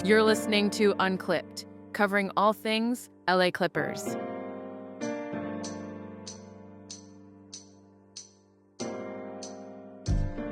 You're listening to Unclipped, covering all things LA Clippers.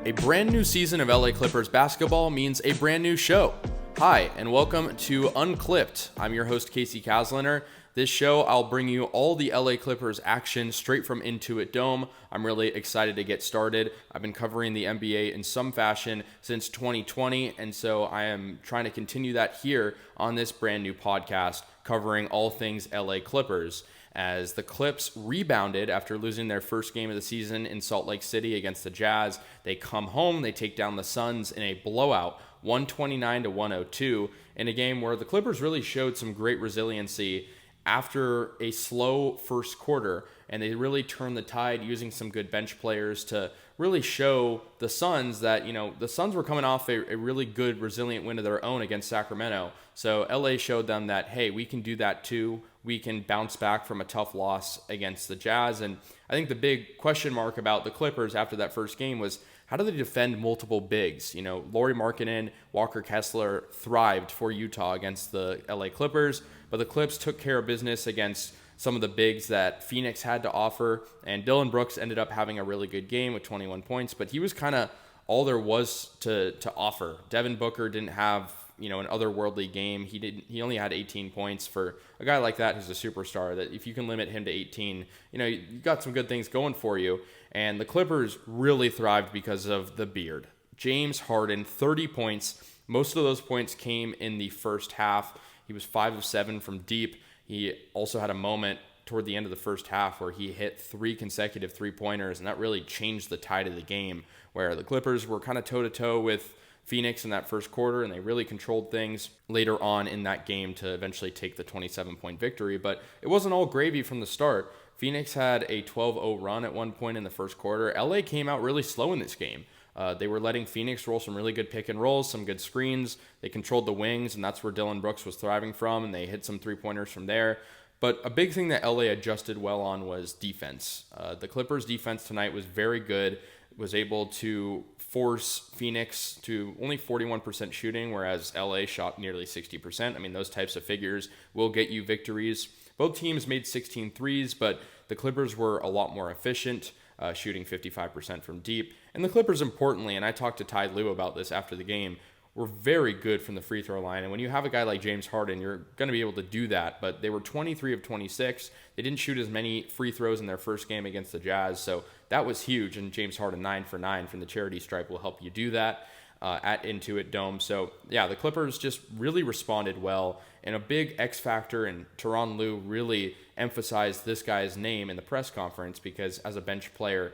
A brand new season of LA Clippers basketball means a brand new show. Hi, and welcome to Unclipped. I'm your host, Casey Kasliner. This show, I'll bring you all the LA Clippers action straight from Intuit Dome. I'm really excited to get started. I've been covering the NBA in some fashion since 2020, and so I am trying to continue that here on this brand new podcast covering all things LA Clippers. As the Clips rebounded after losing their first game of the season in Salt Lake City against the Jazz, they come home, they take down the Suns in a blowout, 129-102, in a game where the Clippers really showed some great resiliency after a slow first quarter, and they really turned the tide using some good bench players to really show the Suns that, the Suns were coming off a really good, resilient win of their own against Sacramento. So LA showed them that, hey, we can do that too. We can bounce back from a tough loss against the Jazz. And I think the big question mark about the Clippers after that first game was, how do they defend multiple bigs? Lauri Markkanen, Walker Kessler thrived for Utah against the LA Clippers, but the Clips took care of business against some of the bigs that Phoenix had to offer, and Dillon Brooks ended up having a really good game with 21 points, but he was kind of all there was to offer. Devin Booker didn't have, an otherworldly game. He only had 18 points. For a guy like that who's a superstar, that if you can limit him to 18, you got some good things going for you. And the Clippers really thrived because of the beard. James Harden, 30 points. Most of those points came in the first half. He was 5 of 7 from deep. He also had a moment toward the end of the first half where he hit 3 consecutive three-pointers, and that really changed the tide of the game, where the Clippers were kind of toe-to-toe with Phoenix in that first quarter, and they really controlled things later on in that game to eventually take the 27-point victory. But it wasn't all gravy from the start. Phoenix had a 12-0 run at one point in the first quarter. LA came out really slow in this game. They were letting Phoenix roll some really good pick and rolls, some good screens. They controlled the wings, and that's where Dillon Brooks was thriving from, and they hit some three-pointers from there. But a big thing that LA adjusted well on was defense. The Clippers' defense tonight was very good, was able to force Phoenix to only 41% shooting, whereas LA shot nearly 60%. I mean, those types of figures will get you victories. Both teams made 16 threes, but the Clippers were a lot more efficient, shooting 55% from deep. And the Clippers, importantly, and I talked to Ty Lue about this after the game, were very good from the free throw line. And when you have a guy like James Harden, you're going to be able to do that. But they were 23 of 26. They didn't shoot as many free throws in their first game against the Jazz. So that was huge. And James Harden, 9 for 9 from the charity stripe, will help you do that at Intuit Dome. So, yeah, the Clippers just really responded well. And a big X factor, and Tyronn Lue really emphasized this guy's name in the press conference because as a bench player,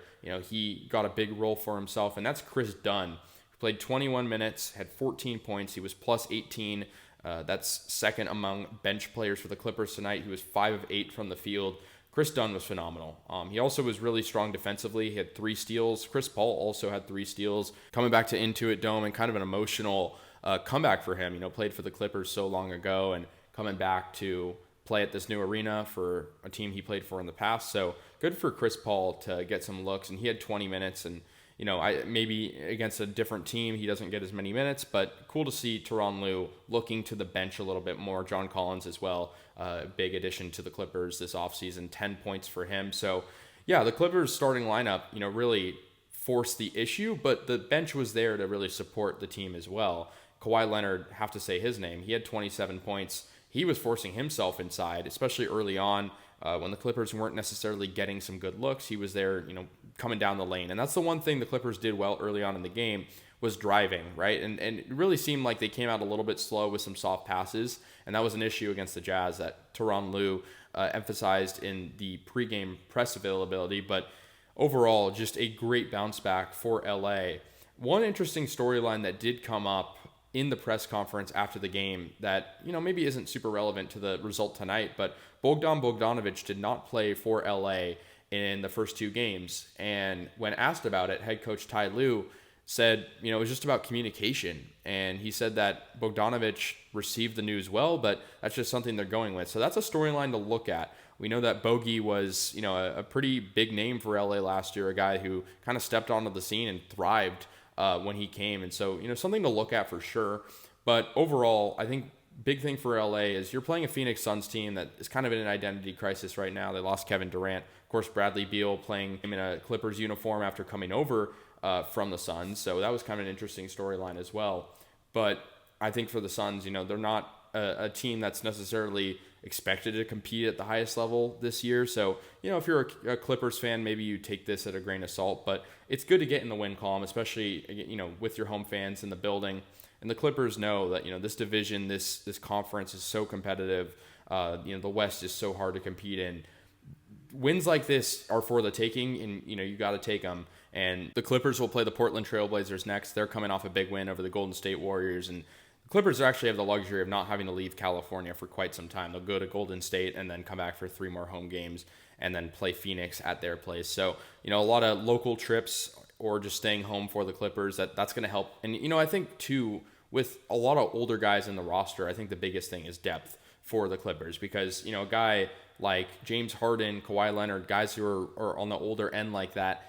he got a big role for himself, and that's Chris Dunn. Played 21 minutes, had 14 points. He was plus 18. That's second among bench players for the Clippers tonight. He was 5 of 8 from the field. Chris Dunn was phenomenal. He also was really strong defensively. He had 3 steals. Chris Paul also had 3 steals. Coming back to Intuit Dome, and kind of an emotional comeback for him. Played for the Clippers so long ago, and coming back to play at this new arena for a team he played for in the past. So good for Chris Paul to get some looks, and he had 20 minutes, and maybe against a different team, he doesn't get as many minutes, but cool to see Tyronn Lue looking to the bench a little bit more. John Collins as well, big addition to the Clippers this offseason, 10 points for him. So, yeah, the Clippers starting lineup, really forced the issue, but the bench was there to really support the team as well. Kawhi Leonard, have to say his name, he had 27 points. He was forcing himself inside, especially early on. When the Clippers weren't necessarily getting some good looks, he was there, coming down the lane. And that's the one thing the Clippers did well early on in the game was driving, right? And it really seemed like they came out a little bit slow with some soft passes, and that was an issue against the Jazz that Tyronn Lue emphasized in the pregame press availability. But overall, just a great bounce back for LA. One interesting storyline that did come up in the press conference after the game that, maybe isn't super relevant to the result tonight, but Bogdan Bogdanovic did not play for LA in the first 2 games. And when asked about it, head coach Ty Lue said, it was just about communication. And he said that Bogdanovic received the news well, but that's just something they're going with. So that's a storyline to look at. We know that Bogey was, a pretty big name for LA last year, a guy who kind of stepped onto the scene and thrived when he came. And so, something to look at for sure. But overall, I think big thing for LA is you're playing a Phoenix Suns team that is kind of in an identity crisis right now. They lost Kevin Durant. Of course, Bradley Beal playing him in a Clippers uniform after coming over from the Suns. So that was kind of an interesting storyline as well. But I think for the Suns, they're not a team that's necessarily expected to compete at the highest level this year. So, if you're a Clippers fan, maybe you take this at a grain of salt, but it's good to get in the win column, especially, with your home fans in the building. And the Clippers know that, this division, this conference is so competitive. The West is so hard to compete in. Wins like this are for the taking, and, you got to take them. And the Clippers will play the Portland Trailblazers next. They're coming off a big win over the Golden State Warriors, and Clippers actually have the luxury of not having to leave California for quite some time. They'll go to Golden State and then come back for 3 more home games and then play Phoenix at their place. So, a lot of local trips or just staying home for the Clippers, that's going to help. And, I think, too, with a lot of older guys in the roster, I think the biggest thing is depth for the Clippers because, a guy like James Harden, Kawhi Leonard, guys who are on the older end like that,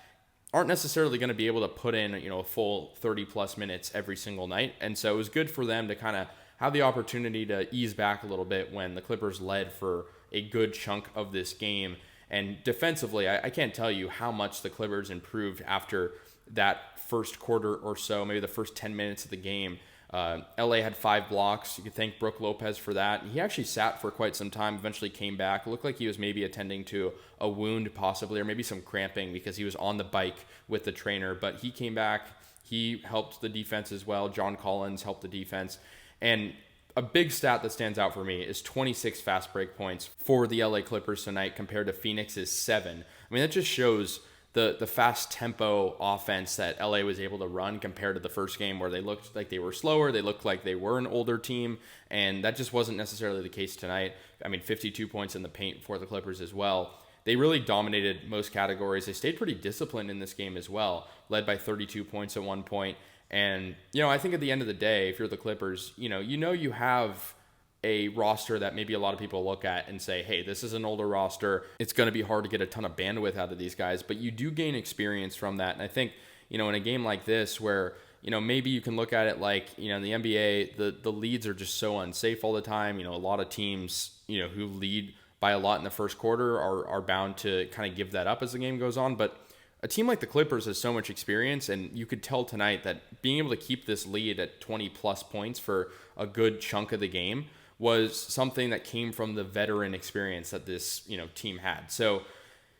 aren't necessarily going to be able to put in, a full 30 plus minutes every single night. And so it was good for them to kind of have the opportunity to ease back a little bit when the Clippers led for a good chunk of this game. And defensively, I can't tell you how much the Clippers improved after that first quarter or so, maybe the first 10 minutes of the game. LA had 5 blocks. You could thank Brook Lopez for that. He actually sat for quite some time, eventually came back. It looked like he was maybe attending to a wound possibly, or maybe some cramping because he was on the bike with the trainer. But he came back. He helped the defense as well. John Collins helped the defense. And a big stat that stands out for me is 26 fast break points for the LA Clippers tonight compared to Phoenix's 7. I mean, that just shows the fast tempo offense that LA was able to run compared to the first game where they looked like they were slower. They looked like they were an older team, and that just wasn't necessarily the case tonight. I mean, 52 points in the paint for the Clippers as well. They really dominated most categories. They stayed pretty disciplined in this game as well, led by 32 points at one point. And, I think at the end of the day, if you're the Clippers, you have a roster that maybe a lot of people look at and say, hey, this is an older roster. It's going to be hard to get a ton of bandwidth out of these guys, but you do gain experience from that. And I think, in a game like this where, maybe you can look at it like, in the NBA, the leads are just so unsafe all the time. A lot of teams, who lead by a lot in the first quarter are bound to kind of give that up as the game goes on. But a team like the Clippers has so much experience, and you could tell tonight that being able to keep this lead at 20 plus points for a good chunk of the game was something that came from the veteran experience that this, team had. So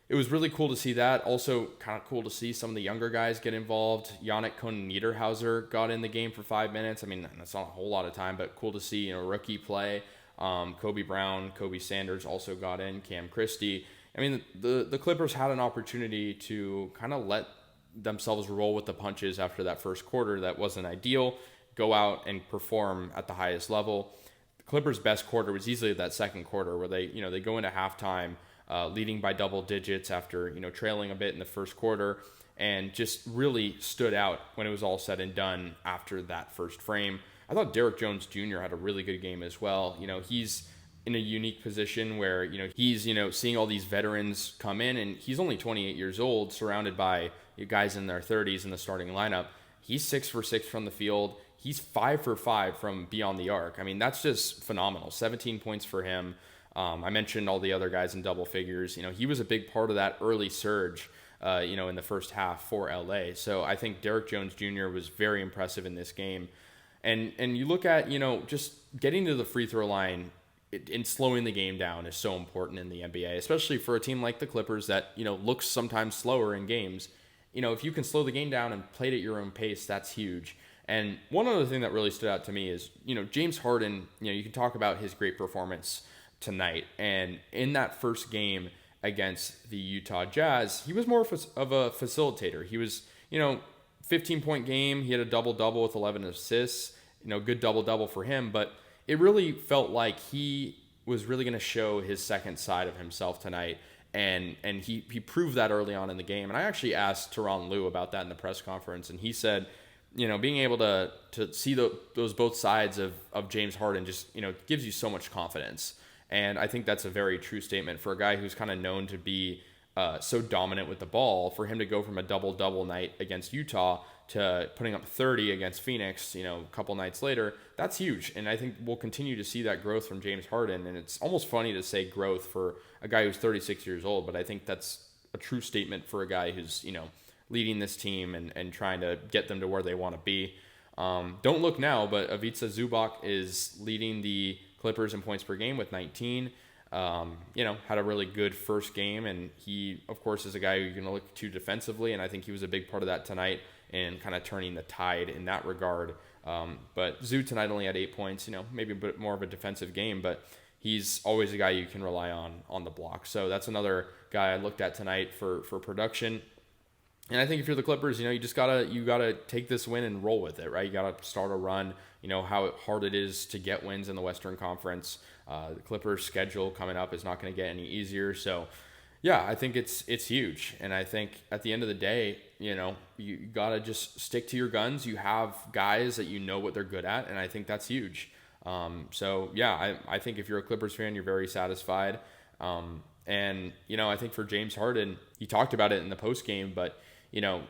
it was really cool to see that. Also kind of cool to see some of the younger guys get involved. Yannick Koen-Niederhauser got in the game for 5 minutes. I mean, that's not a whole lot of time, but cool to see, rookie play. Kobe Brown, Kobe Sanders also got in, Cam Christie. I mean, the Clippers had an opportunity to kind of let themselves roll with the punches after that first quarter. That wasn't ideal. Go out and perform at the highest level. Clippers' best quarter was easily that second quarter where they go into halftime leading by double digits after, trailing a bit in the first quarter, and just really stood out when it was all said and done after that first frame. I thought Derrick Jones Jr. had a really good game as well. He's in a unique position where, he's, seeing all these veterans come in, and he's only 28 years old, surrounded by guys in their 30s in the starting lineup. He's 6 for 6 from the field. He's 5 for 5 from beyond the arc. I mean, that's just phenomenal. 17 points for him. I mentioned all the other guys in double figures. He was a big part of that early surge, in the first half for LA. So I think Derrick Jones Jr. was very impressive in this game. And you look at, just getting to the free throw line and slowing the game down is so important in the NBA, especially for a team like the Clippers that, looks sometimes slower in games. If you can slow the game down and play it at your own pace, that's huge. And one other thing that really stood out to me is, James Harden, you can talk about his great performance tonight. And in that first game against the Utah Jazz, he was more of a facilitator. He was, 15-point game. He had a double-double with 11 assists, good double-double for him. But it really felt like he was really going to show his second side of himself tonight. And he proved that early on in the game. And I actually asked Tyronn Lue about that in the press conference, and he said, being able to see those both sides of James Harden just, gives you so much confidence. And I think that's a very true statement for a guy who's kind of known to be so dominant with the ball. For him to go from a double-double night against Utah to putting up 30 against Phoenix, a couple nights later, that's huge. And I think we'll continue to see that growth from James Harden. And it's almost funny to say growth for a guy who's 36 years old, but I think that's a true statement for a guy who's, leading this team and trying to get them to where they want to be. Don't look now, but Ivica Zubac is leading the Clippers in points per game with 19. Had a really good first game, and he, of course, is a guy you're going to look to defensively, and I think he was a big part of that tonight and kind of turning the tide in that regard. But Zoo tonight only had 8 points, maybe a bit more of a defensive game, but he's always a guy you can rely on the block. So that's another guy I looked at tonight for production. And I think if you're the Clippers, you just gotta take this win and roll with it, right? You gotta start a run. How hard it is to get wins in the Western Conference. The Clippers' schedule coming up is not going to get any easier. So, yeah, I think it's huge. And I think at the end of the day, you gotta just stick to your guns. You have guys that what they're good at, and I think that's huge. I think if you're a Clippers fan, you're very satisfied. I think for James Harden, he talked about it in the post game, but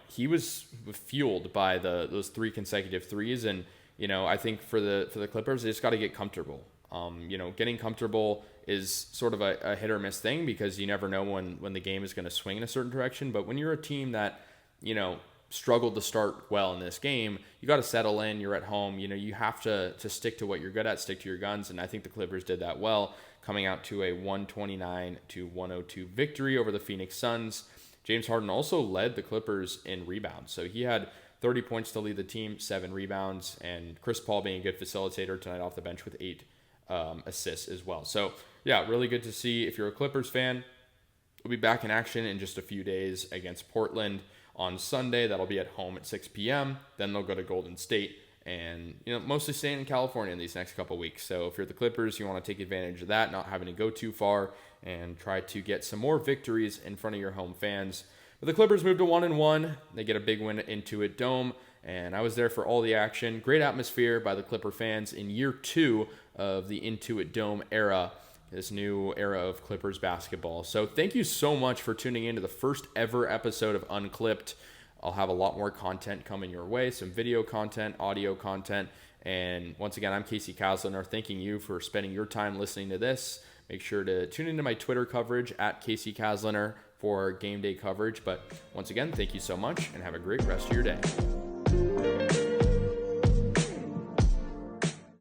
he was fueled by those 3 consecutive threes, and I think for the Clippers, they just got to get comfortable. Getting comfortable is sort of a hit or miss thing because you never know when the game is going to swing in a certain direction. But when you're a team that struggled to start well in this game, you got to settle in. You're at home. You have to stick to what you're good at, stick to your guns, and I think the Clippers did that well, coming out to a 129-102 victory over the Phoenix Suns. James Harden also led the Clippers in rebounds. So he had 30 points to lead the team, 7 rebounds, and Chris Paul being a good facilitator tonight off the bench with 8 assists as well. So, yeah, really good to see. If you're a Clippers fan, we'll be back in action in just a few days against Portland on Sunday. That'll be at home at 6 p.m. Then they'll go to Golden State and, mostly staying in California in these next couple weeks. So if you're the Clippers, you want to take advantage of that, not having to go too far, and try to get some more victories in front of your home fans. But the Clippers moved to 1-1. They get a big win at Intuit Dome, and I was there for all the action. Great atmosphere by the Clipper fans in year 2 of the Intuit Dome era, this new era of Clippers basketball. So thank you so much for tuning in to the first ever episode of Unclipped. I'll have a lot more content coming your way, some video content, audio content. And once again, I'm Casey Kasliner, thanking you for spending your time listening to this. Make sure to tune into my Twitter coverage at Casey Kasliner for game day coverage. But once again, thank you so much and have a great rest of your day.